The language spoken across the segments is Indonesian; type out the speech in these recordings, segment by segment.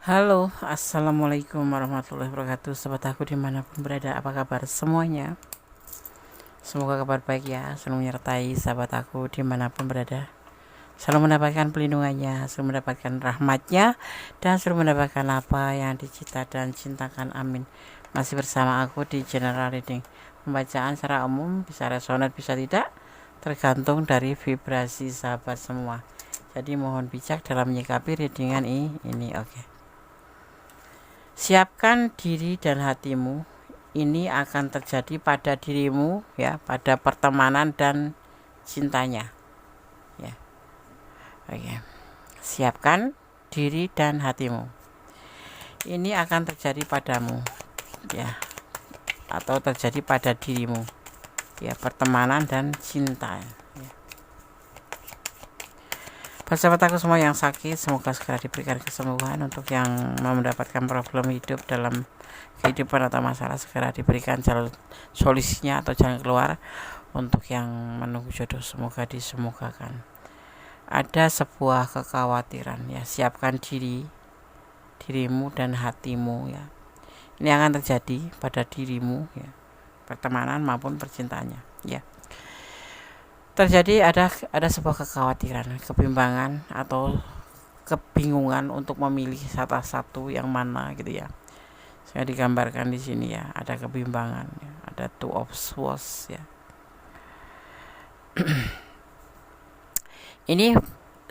Halo, assalamualaikum warahmatullahi wabarakatuh. Sobat aku dimanapun berada, apa kabar semuanya? Semoga kabar baik ya, selalu menyertai sahabat aku dimanapun berada. Selalu mendapatkan pelindungannya, selalu mendapatkan rahmatnya, dan selalu mendapatkan apa yang dicita dan cintakan. Amin. Masih bersama aku di General Reading. Pembacaan secara umum bisa resonate bisa tidak, tergantung dari vibrasi sahabat semua. Jadi mohon bijak dalam menyikapi readingan ini. Oke. Siapkan diri dan hatimu. Ini akan terjadi pada dirimu ya, pada pertemanan dan cintanya. Ya. Oke. Siapkan diri dan hatimu. Ini akan terjadi padamu ya, atau terjadi pada dirimu. Ya, pertemanan dan cinta. Ya. Sahabat aku semua yang sakit, semoga segera diberikan kesembuhan. Untuk yang mau mendapatkan problem hidup dalam kehidupan atau masalah, segera diberikan jalan solusinya atau jalan keluar. Untuk yang menunggu jodoh, semoga disemogakan. Ada sebuah kekhawatiran ya, siapkan dirimu dan hatimu ya. Ini akan terjadi pada dirimu ya, pertemanan maupun percintaannya ya. Terjadi ada sebuah kekhawatiran, kebimbangan atau kebingungan untuk memilih salah satu yang mana gitu ya. Saya digambarkan di sini ya, ada kebimbangan ya, ada two of swords ya. Ini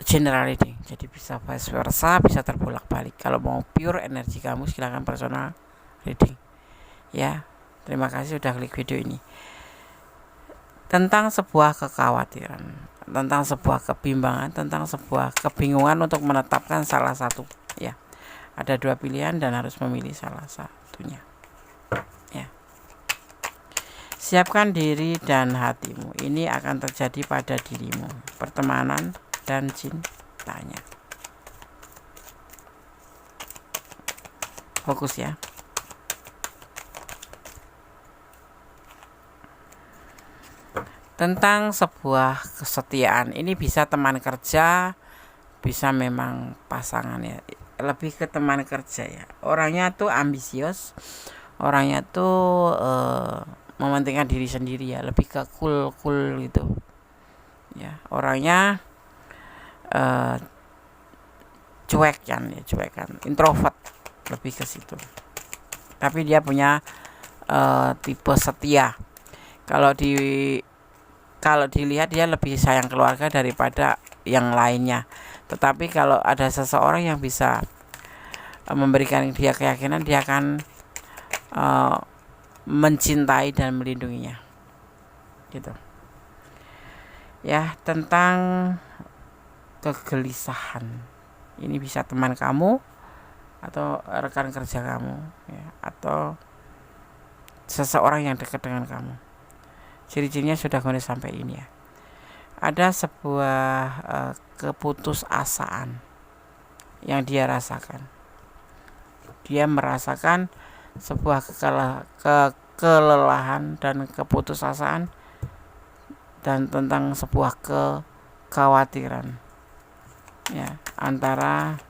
general reading, jadi bisa vice versa, bisa terbolak-balik. Kalau mau pure energi kamu, silakan personal reading ya. Terima kasih sudah klik video ini. Tentang sebuah kekhawatiran, tentang sebuah kebimbangan, tentang sebuah kebingungan untuk menetapkan salah satu ya. Ada dua pilihan dan harus memilih salah satunya ya. Siapkan diri dan hatimu. Ini akan terjadi pada dirimu, pertemanan dan cintanya. Fokus ya. Tentang sebuah kesetiaan, ini bisa teman kerja, bisa memang pasangan ya, lebih ke teman kerja ya. Orangnya tuh ambisius, orangnya tuh mementingkan diri sendiri ya, lebih ke cool gitu ya. Orangnya cuek kan, introvert, lebih ke situ. Tapi dia punya tipe setia. Kalau dilihat dia lebih sayang keluarga daripada yang lainnya. Tetapi kalau ada seseorang yang bisa memberikan dia keyakinan, dia akan mencintai dan melindunginya gitu ya. Tentang kegelisahan, ini bisa teman kamu atau rekan kerja kamu ya, atau seseorang yang dekat dengan kamu. Ciri-cirinya sudah gue sampai ini ya. Ada sebuah keputusasaan yang dia rasakan. Dia merasakan sebuah kelelahan dan keputusasaan, dan tentang sebuah kekhawatiran ya, antara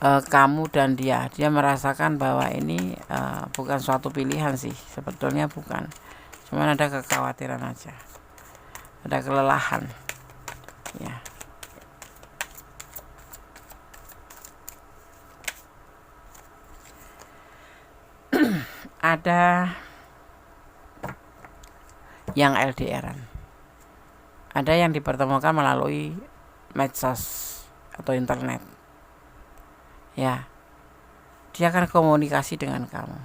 kamu dan dia merasakan bahwa ini bukan suatu pilihan sih, sebetulnya bukan, cuman ada kekhawatiran aja, ada kelelahan ya. Ada yang LDRan, ada yang dipertemukan melalui medsos atau internet ya. Dia akan komunikasi dengan kamu,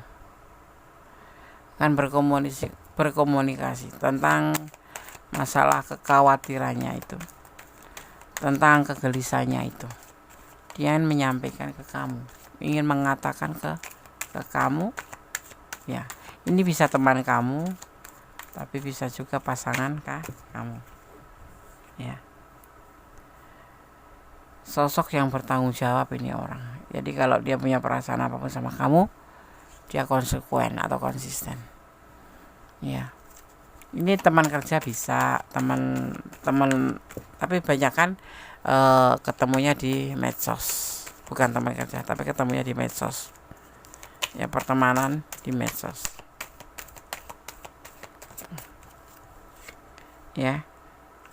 akan berkomunikasi tentang masalah kekhawatirannya itu, tentang kegelisahannya itu. Dia ingin menyampaikan ke kamu, ingin mengatakan ke kamu ya. Ini bisa teman kamu, tapi bisa juga pasangan kamu ya. Sosok yang bertanggung jawab ini orang. Jadi kalau dia punya perasaan apapun sama kamu, dia konsekuen atau konsisten ya. Ini teman kerja bisa, teman tapi banyak kan ketemunya di medsos bukan teman kerja, tapi ketemunya di medsos. Ya, pertemanan di medsos. Ya.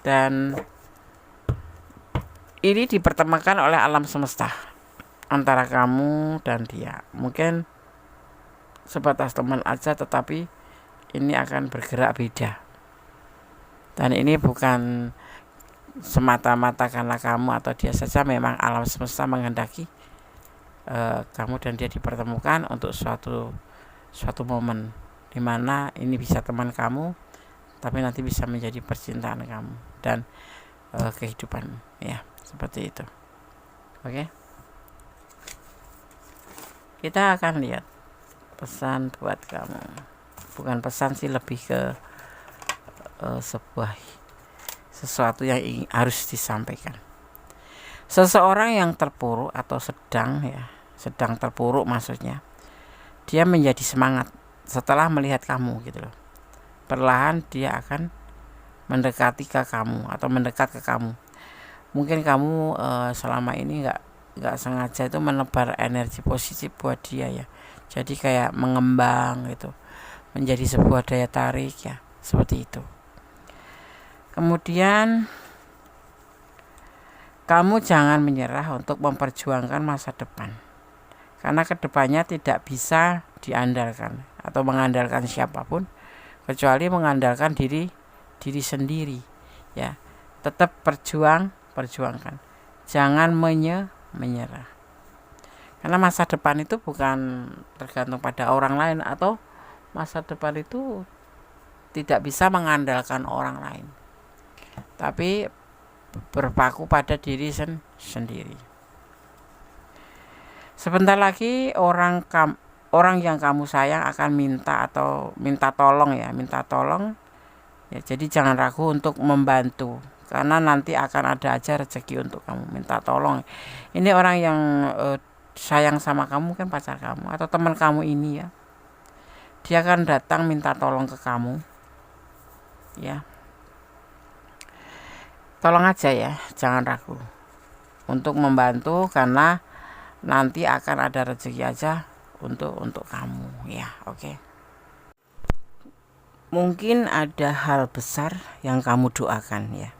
Dan ini dipertemukan oleh alam semesta antara kamu dan dia. Mungkin sebatas teman aja, tetapi ini akan bergerak beda. Dan ini bukan semata-mata karena kamu atau dia saja, memang alam semesta menghendaki kamu dan dia dipertemukan untuk suatu momen dimana ini bisa teman kamu, tapi nanti bisa menjadi percintaan kamu dan kehidupan, ya, seperti itu. Oke, kita akan lihat pesan buat kamu. Bukan pesan sih, lebih ke sesuatu yang harus disampaikan. Seseorang yang terpuruk atau sedang terpuruk, maksudnya dia menjadi semangat setelah melihat kamu gitu loh. Perlahan dia akan mendekati ke kamu atau mendekat ke kamu. Mungkin kamu selama ini nggak sengaja itu menebar energi positif buat dia, ya. Jadi kayak mengembang gitu, menjadi sebuah daya tarik, ya, seperti itu. Kemudian kamu jangan menyerah untuk memperjuangkan masa depan, karena kedepannya tidak bisa diandalkan atau mengandalkan siapapun kecuali mengandalkan diri sendiri, ya. Tetap perjuangkan, jangan menyerah, karena masa depan itu bukan tergantung pada orang lain, atau masa depan itu tidak bisa mengandalkan orang lain, tapi berpaku pada diri sendiri. Sebentar lagi orang yang kamu sayang akan minta tolong, ya. Jadi jangan ragu untuk membantu, karena nanti akan ada aja rezeki untuk kamu. Minta tolong, ini orang yang sayang sama kamu, kan pacar kamu atau teman kamu ini, ya, dia akan datang minta tolong ke kamu, ya. Tolong aja, ya, jangan ragu untuk membantu, karena nanti akan ada rezeki aja untuk kamu, ya. Oke. Mungkin ada hal besar yang kamu doakan, ya.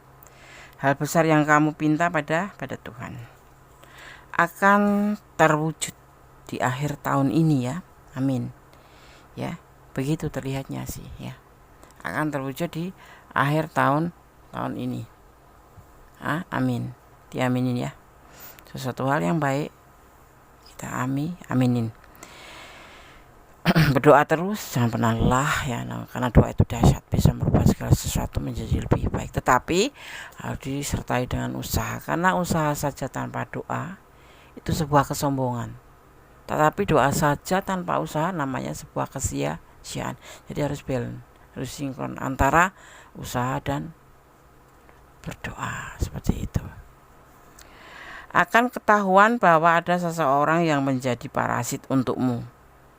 Hal besar yang kamu pinta pada Tuhan akan terwujud di akhir tahun ini, ya. Amin. Ya, begitu terlihatnya sih, ya. Akan terwujud di akhir tahun ini. Amin. Diaminin, ya. Sesuatu hal yang baik kita aminin. Berdoa terus, jangan pernah lelah, ya, karena doa itu dahsyat, bisa merubah segala sesuatu menjadi lebih baik. Tetapi harus disertai dengan usaha, karena usaha saja tanpa doa itu sebuah kesombongan. Tetapi doa saja tanpa usaha namanya sebuah kesia-siaan. Jadi harus balance, harus sinkron antara usaha dan berdoa, seperti itu. Akan ketahuan bahwa ada seseorang yang menjadi parasit untukmu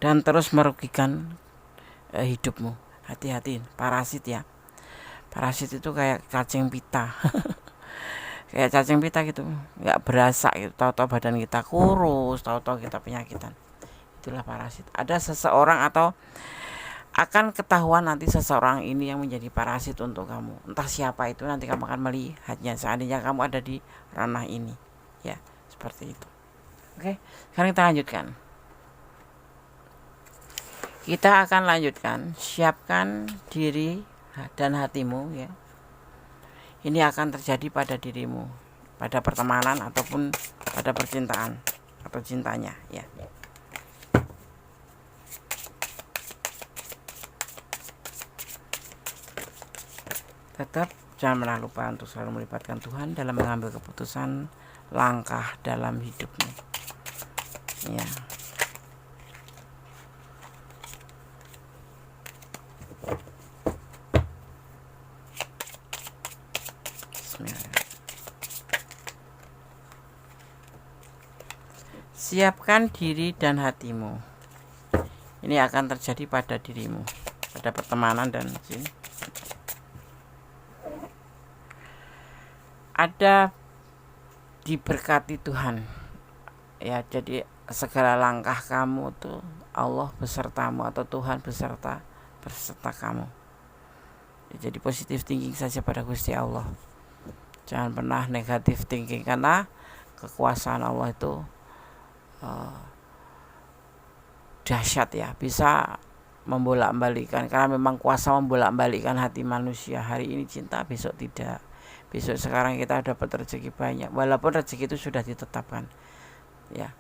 dan terus merugikan hidupmu. Hati-hati, parasit, ya. Parasit itu kayak cacing pita. Kayak cacing pita gitu, nggak berasa gitu. Tahu-tahu badan kita kurus, tahu-tahu kita penyakitan. Itulah parasit. Ada seseorang atau akan ketahuan nanti seseorang ini yang menjadi parasit untuk kamu. Entah siapa itu, nanti kamu akan melihatnya seandainya kamu ada di ranah ini, ya, seperti itu. Oke, sekarang kita lanjutkan. Kita akan lanjutkan. Siapkan diri dan hatimu, ya. Ini akan terjadi pada dirimu, pada pertemanan ataupun pada percintaan atau cintanya, ya. Tetap jangan pernah lupa untuk selalu melibatkan Tuhan dalam mengambil keputusan langkah dalam hidupmu, ya. Siapkan diri dan hatimu. Ini akan terjadi pada dirimu, pada pertemanan dan cinta. Ada diberkati Tuhan Ya, jadi segala langkah kamu tuh Allah besertamu atau Tuhan beserta kamu. Ya, jadi positif thinking saja pada Gusti Allah. Jangan pernah negatif thinking, karena kekuasaan Allah itu dahsyat ya, bisa membolak-balikan, karena memang kuasa membolak-balikan hati manusia. Hari ini cinta, besok tidak. Besok sekarang kita dapat rezeki banyak, walaupun rezeki itu sudah ditetapkan ya,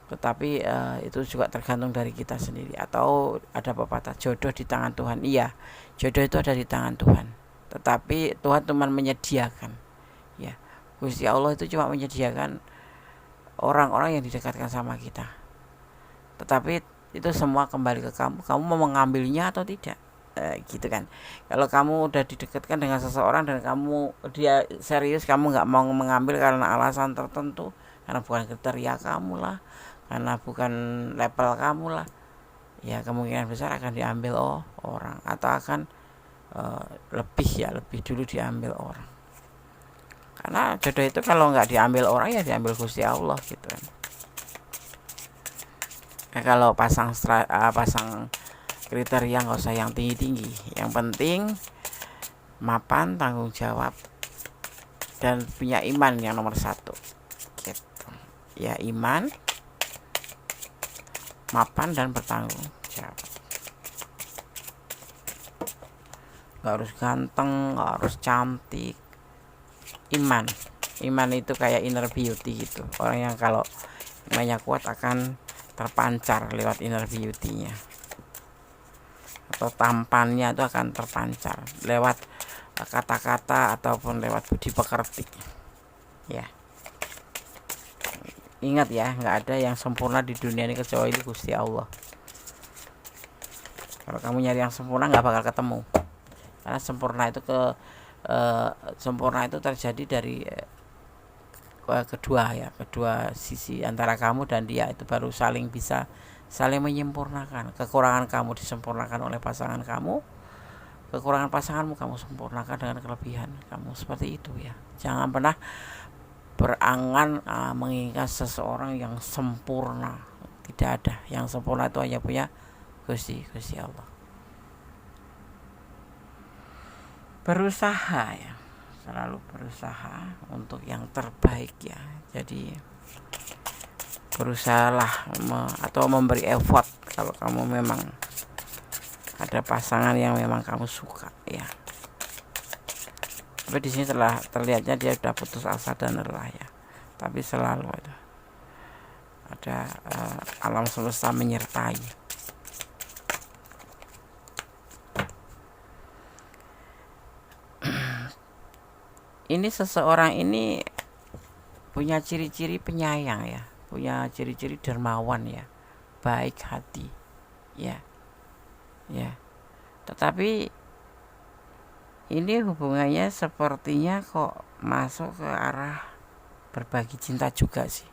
tetapi itu juga tergantung dari kita sendiri. Atau ada pepatah, jodoh di tangan Tuhan. Iya, jodoh itu ada di tangan Tuhan, tetapi Tuhan cuma menyediakan ya. Gusti Allah itu cuma menyediakan orang-orang yang didekatkan sama kita, tetapi itu semua kembali ke kamu mau mengambilnya atau tidak, gitu kan. Kalau kamu udah didekatkan dengan seseorang dan dia serius, kamu nggak mau mengambil karena alasan tertentu, karena bukan kriteria kamu lah, karena bukan level kamu lah, ya kemungkinan besar akan diambil orang, atau akan lebih dulu diambil orang. Karena jodoh itu kalau nggak diambil orang, ya diambil Gusti Allah gitu kan. Kalau pasang kriteria nggak usah yang tinggi-tinggi, yang penting mapan, tanggung jawab, dan punya iman yang nomor satu gitu ya. Iman, mapan, dan bertanggung jawab. Nggak harus ganteng, nggak harus cantik. Iman itu kayak inner beauty gitu. Orang yang kalau imannya kuat akan terpancar lewat inner beauty-nya, atau tampannya itu akan terpancar lewat kata-kata ataupun lewat budi pekerti ya. Ingat ya, nggak ada yang sempurna di dunia ini kecuali Gusti Allah. Kalau kamu nyari yang sempurna, nggak bakal ketemu, karena sempurna itu terjadi dari kedua sisi, antara kamu dan dia itu baru bisa saling menyempurnakan. Kekurangan kamu disempurnakan oleh pasangan kamu, kekurangan pasanganmu kamu sempurnakan dengan kelebihan kamu. Seperti itu ya. Jangan pernah berangan menginginkan seseorang yang sempurna. Tidak ada yang sempurna, itu hanya punya Gusti Allah. Berusaha ya, selalu berusaha untuk yang terbaik ya. Jadi berusahalah atau memberi effort kalau kamu memang ada pasangan yang memang kamu suka ya. Tapi di sini telah terlihatnya dia sudah putus asa dan lelah ya. Tapi selalu ada alam semesta menyertai. Ini seseorang ini punya ciri-ciri penyayang ya, punya ciri-ciri dermawan ya, baik hati ya. Tetapi ini hubungannya sepertinya kok masuk ke arah berbagi cinta juga sih.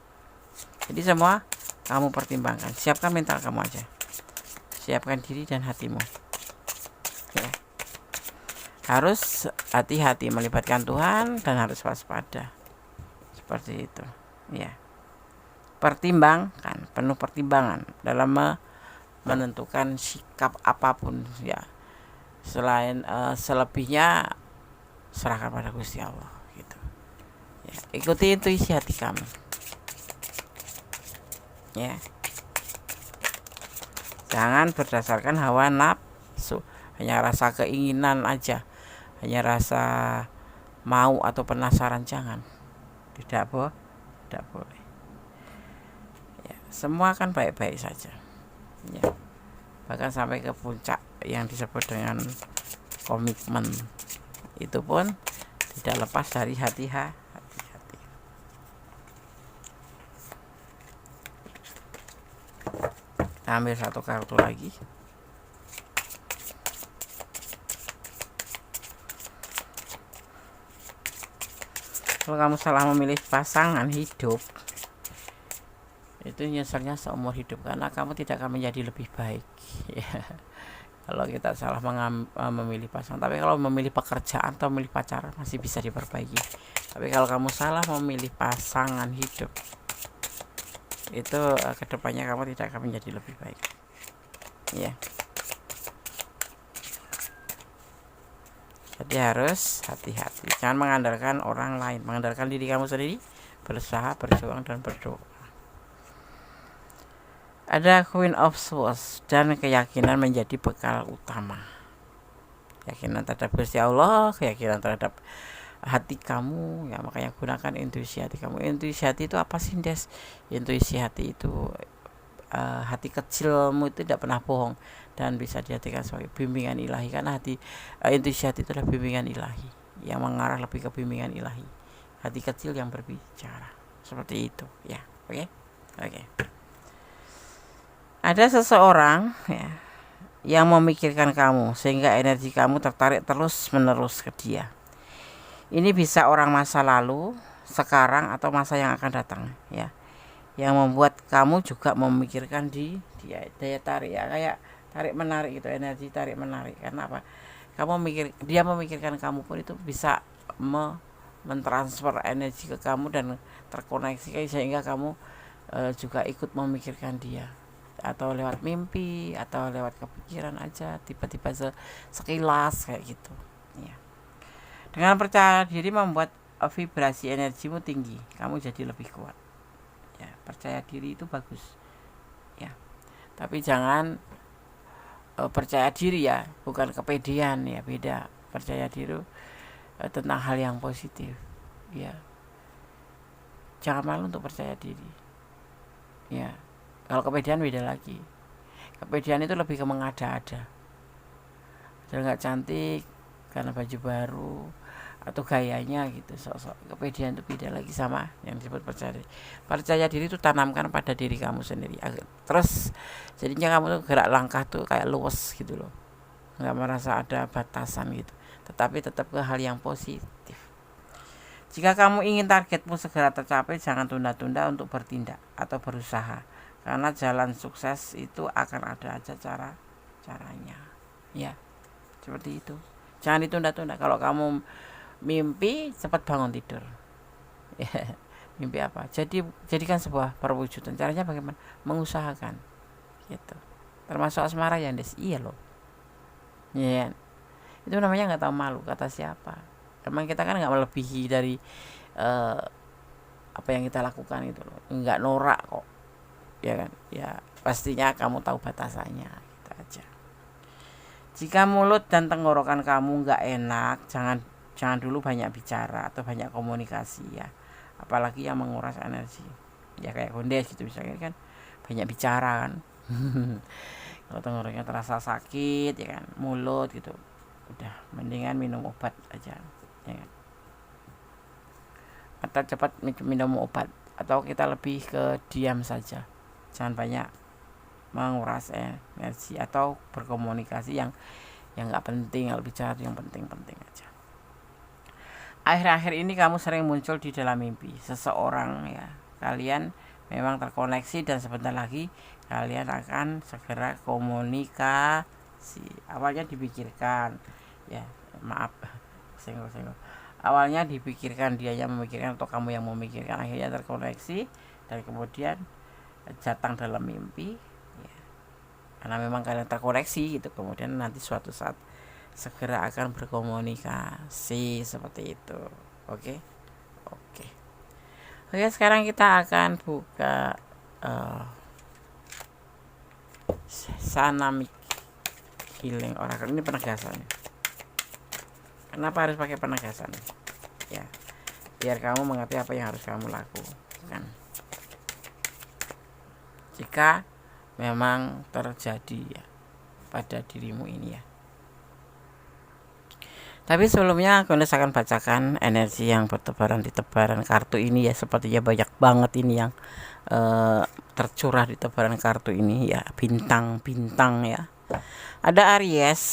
Jadi semua kamu pertimbangkan, siapkan mental kamu aja, siapkan diri dan hatimu ya. Harus hati-hati, melibatkan Tuhan, dan harus waspada. Seperti itu ya. Pertimbangkan, penuh pertimbangan dalam menentukan sikap apapun ya. Selain selebihnya serahkan pada Gusti Allah gitu ya. Ikuti intuisi hati kamu ya. Jangan berdasarkan hawa nafsu, hanya rasa keinginan aja, hanya rasa mau atau penasaran. Jangan, tidak boleh ya. Semua kan baik-baik saja ya. Bahkan sampai ke puncak yang disebut dengan komitmen, itu pun tidak lepas dari hati-hati. Kita ambil satu kartu lagi. Kalau kamu salah memilih pasangan hidup, itu nyeselnya seumur hidup, karena kamu tidak akan menjadi lebih baik ya. Kalau kita salah memilih pasangan. Tapi kalau memilih pekerjaan atau memilih pacar masih bisa diperbaiki. Tapi kalau kamu salah memilih pasangan hidup, itu kedepannya kamu tidak akan menjadi lebih baik, ya. Jadi harus hati-hati, jangan mengandalkan orang lain, mengandalkan diri kamu sendiri, berusaha, berjuang, dan berdoa. Ada Queen of Swords, dan keyakinan menjadi bekal utama. Keyakinan terhadap Gusti Allah, keyakinan terhadap hati kamu, ya, makanya gunakan intuisi hati kamu. Intuisi hati itu apa sih, Des? Intuisi hati itu hati kecilmu itu tidak pernah bohong dan bisa diartikan sebagai bimbingan ilahi, karena intuisi hati itu adalah bimbingan ilahi yang mengarah lebih ke bimbingan ilahi, hati kecil yang berbicara, seperti itu, ya. Oke. Ada seseorang, ya, yang memikirkan kamu sehingga energi kamu tertarik terus menerus ke dia. Ini bisa orang masa lalu, sekarang, atau masa yang akan datang, ya, yang membuat kamu juga memikirkan dia. Daya tarik, ya, kayak tarik menarik gitu, energi tarik menarik. Karena apa? Dia memikirkan kamu pun itu bisa mentransfer energi ke kamu dan terkoneksi, sehingga kamu juga ikut memikirkan dia, atau lewat mimpi atau lewat kepikiran aja, tiba-tiba sekilas kayak gitu, ya. Dengan percaya diri membuat vibrasi energimu tinggi, kamu jadi lebih kuat, ya. Percaya diri itu bagus, ya, tapi jangan percaya diri, ya, bukan kepedean, ya, beda. Percaya diri tentang hal yang positif, ya. Jangan malu untuk percaya diri, ya. Kalau kepedean beda lagi. Kepedean itu lebih ke mengada-ada, padahal nggak cantik karena baju baru atau gayanya gitu, sok-sok. Kepedean itu beda lagi sama yang disebut percaya diri. Percaya diri itu tanamkan pada diri kamu sendiri, terus jadinya kamu tuh gerak langkah tuh kayak luwes gitu loh, nggak merasa ada batasan gitu, tetapi tetap ke hal yang positif. Jika kamu ingin targetmu segera tercapai, jangan tunda-tunda untuk bertindak atau berusaha, karena jalan sukses itu akan ada aja caranya, ya. Seperti itu, jangan ditunda-tunda. Kalau kamu mimpi, cepat bangun tidur. Mimpi apa? Jadikan sebuah perwujudan. Caranya bagaimana? Mengusahakan, gitu. Termasuk asmara ya, Des. Iya loh, ya. Itu namanya nggak tahu malu, kata siapa. Emang kita kan nggak melebihi dari apa yang kita lakukan itu loh. Nggak norak kok, ya kan? Ya pastinya kamu tahu batasannya, gitu aja. Jika mulut dan tenggorokan kamu nggak enak, jangan dulu banyak bicara atau banyak komunikasi, ya, apalagi yang menguras energi, ya, kayak Gondes gitu misalnya kan, banyak bicara kan. Kalau tenggorokannya terasa sakit, ya kan, mulut gitu, udah mendingan minum obat aja, ya kan, atau cepat minum obat, atau kita lebih ke diam saja, jangan banyak menguras energi atau berkomunikasi yang nggak penting. Kalau bicara yang penting-penting aja. Akhir-akhir ini kamu sering muncul di dalam mimpi seseorang, ya. Kalian memang terkoneksi dan sebentar lagi kalian akan segera komunikasi. Awalnya dipikirkan, ya, maaf, senggol. Awalnya dipikirkan, dia yang memikirkan atau kamu yang memikirkan, akhirnya terkoneksi dan kemudian datang dalam mimpi, ya. Karena memang kalian terkoneksi gitu, kemudian nanti suatu saat segera akan berkomunikasi, seperti itu. Oke, sekarang kita akan buka Sanamik Healing Oracle. Ini penegasannya. Kenapa harus pakai penegasan, ya? Biar kamu mengerti apa yang harus kamu lakukan jika memang terjadi, ya, pada dirimu ini, ya. Tapi sebelumnya Gondes akan bacakan energi yang bertebaran di tebaran kartu ini, ya. Sepertinya banyak banget ini yang tercurah di tebaran kartu ini, ya. Bintang-bintang, ya. Ada Aries,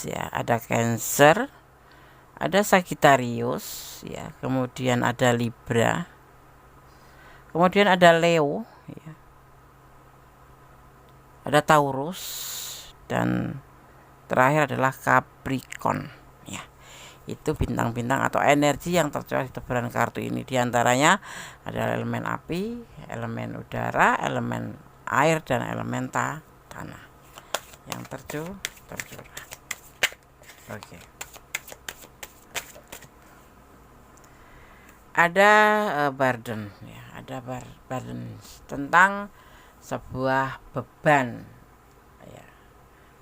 ya. Ada Cancer, ada Sagittarius, ya. Kemudian ada Libra, kemudian ada Leo, ya. Ada Taurus, dan terakhir adalah Capricorn, ya. itu bintang-bintang atau energi yang tercurah di tebaran kartu ini. Di antaranya ada elemen api, elemen udara, elemen air, dan elemen tanah yang tercurah. Oke. Ada burden ya, ada burden tentang sebuah beban ya.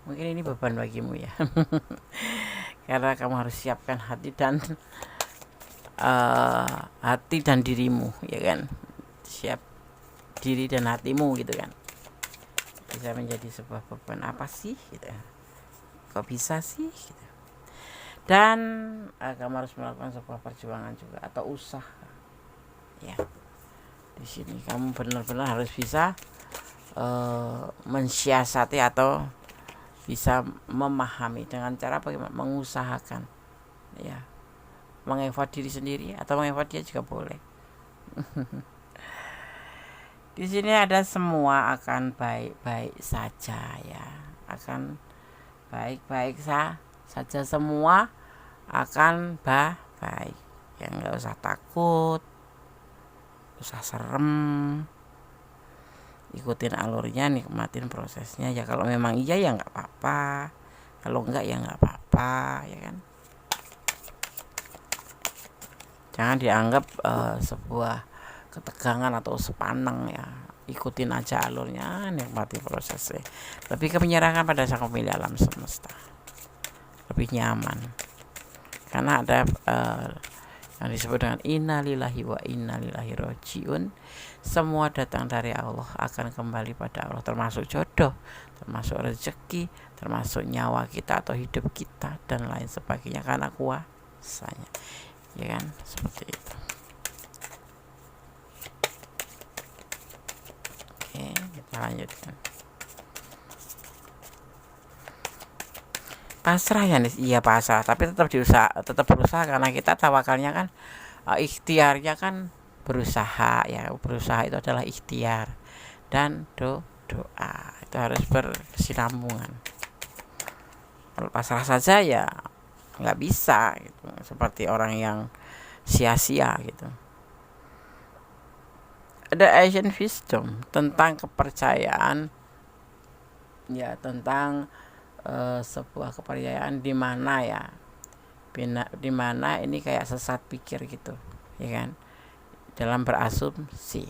Mungkin ini beban bagimu ya. Karena kamu harus siapkan hati dan dirimu ya kan. Siap diri dan hatimu gitu kan. Bisa menjadi sebuah beban apa sih gitu. Kok bisa sih gitu. Dan kamu harus melakukan sebuah perjuangan juga atau usaha ya. Di sini kamu benar-benar harus bisa mensiasati atau bisa memahami dengan cara bagaimana mengusahakan ya, mengeffort diri sendiri atau mengeffort dia juga boleh. Di sini ada semua akan baik-baik saja ya, akan baik-baik saja, semua akan baik ya, nggak usah takut, usah serem, ikutin alurnya, nikmatin prosesnya ya. Kalau memang iya ya nggak apa-apa, kalau enggak ya nggak apa-apa ya kan. Jangan dianggap sebuah ketegangan atau sepaneng ya, ikutin aja alurnya, nikmati prosesnya. Lebih ke menyerahkan pada sang pemilik alam semesta, lebih nyaman karena ada yang disebut dengan innalillahi wa innalillahi rojiun. Semua datang dari Allah, akan kembali pada Allah, termasuk jodoh, termasuk rezeki, termasuk nyawa kita atau hidup kita dan lain sebagainya, karena kuasanya ya kan, seperti itu. Oke, kita lanjutkan. Pasrah ya, iya pasrah, tapi tetap berusaha karena kita tawakalnya kan ikhtiarnya kan berusaha ya. Berusaha itu adalah ikhtiar, dan doa itu harus berkesinambungan. Kalau pasrah saja ya nggak bisa gitu, seperti orang yang sia-sia gitu. Ada Asian wisdom tentang kepercayaan ya, tentang sebuah kepercayaan di mana ya, di mana ini kayak sesat pikir gitu ya kan, dalam berasumsi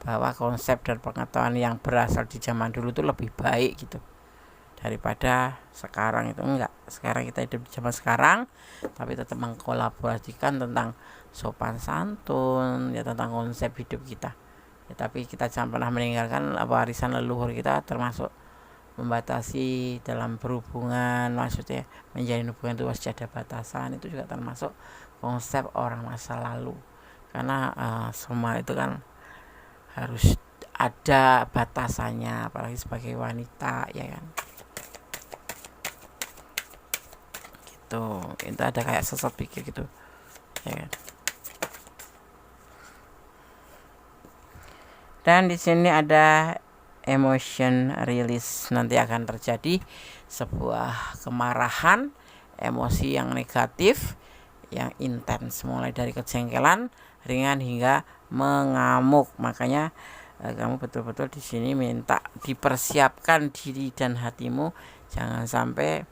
bahwa konsep dan pengetahuan yang berasal di zaman dulu itu lebih baik gitu daripada sekarang. Itu enggak, sekarang kita hidup di zaman sekarang tapi tetap mengkolaborasikan tentang sopan santun ya, tentang konsep hidup kita ya, tapi kita jangan pernah meninggalkan warisan leluhur kita, termasuk membatasi dalam berhubungan, maksudnya menjalin hubungan itu pasti ada batasan. Itu juga termasuk konsep orang masa lalu, karena semua itu kan harus ada batasannya, apalagi sebagai wanita ya kan. Gitu, itu ada kayak sesat pikir gitu ya kan. Dan di sini ada emotion release, nanti akan terjadi sebuah kemarahan, emosi yang negatif, yang intens, mulai dari kejengkelan ringan hingga mengamuk. Makanya kamu betul-betul di sini minta dipersiapkan diri dan hatimu, jangan sampai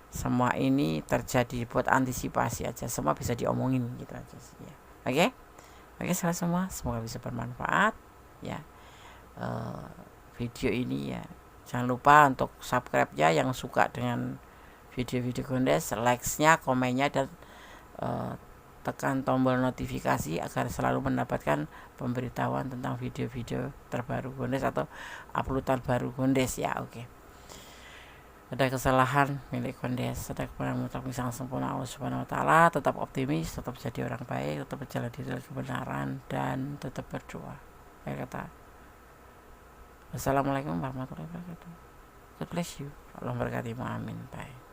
semua ini terjadi, buat antisipasi aja, semua bisa diomongin gitu aja sih ya. Oke, semua semoga bisa bermanfaat ya. Video ini ya, jangan lupa untuk subscribe-nya yang suka dengan video-video Gondes, likes-nya, komennya, dan tekan tombol notifikasi agar selalu mendapatkan pemberitahuan tentang video-video terbaru Gondes atau uploadan baru Gondes ya. Oke. Ada kesalahan milik Gondes, ada kekurangan mutlak yang sempurna Allah Subhanahu wa taala. Tetap optimis, tetap jadi orang baik, tetap berjalan di dalam kebenaran, dan tetap berdoa. Kayak kata Assalamualaikum warahmatullahi wabarakatuh. God bless you. Allah berkati. Amin. Bye.